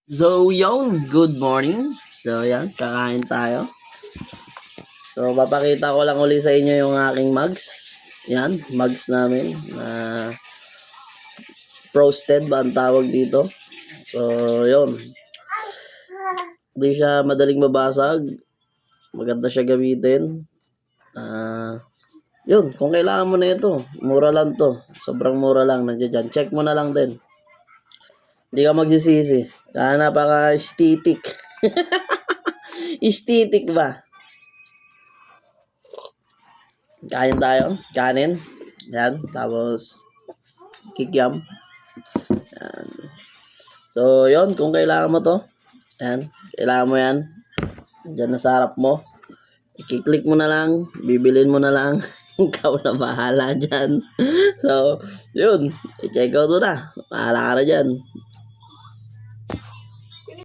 So, yun, good morning. So, yan, kakain tayo. So, papakita ko lang uli sa inyo yung aking mugs. Yan, mugs namin na frosted ba ang tawag dito. So, yun. Hindi siya madaling mabasag. Maganda siya gamitin. Yun, kung kailangan mo na ito, mura lang to. Sobrang mura lang, nandiyan dyan. Check mo na lang din. Hindi ka magsisisi. Kaya napaka-aesthetic. Aesthetic ba? Kain tayo. Kanin. Yan. Tapos, kikiam. Yan. So, yon kung kailangan mo to. Yan. Kailangan mo yan. Diyan na sa harap mo. I-click mo na lang. Bibilin mo na lang. Ikaw na bahala dyan. So, yun. I-check out na. Bahala ka na dyan.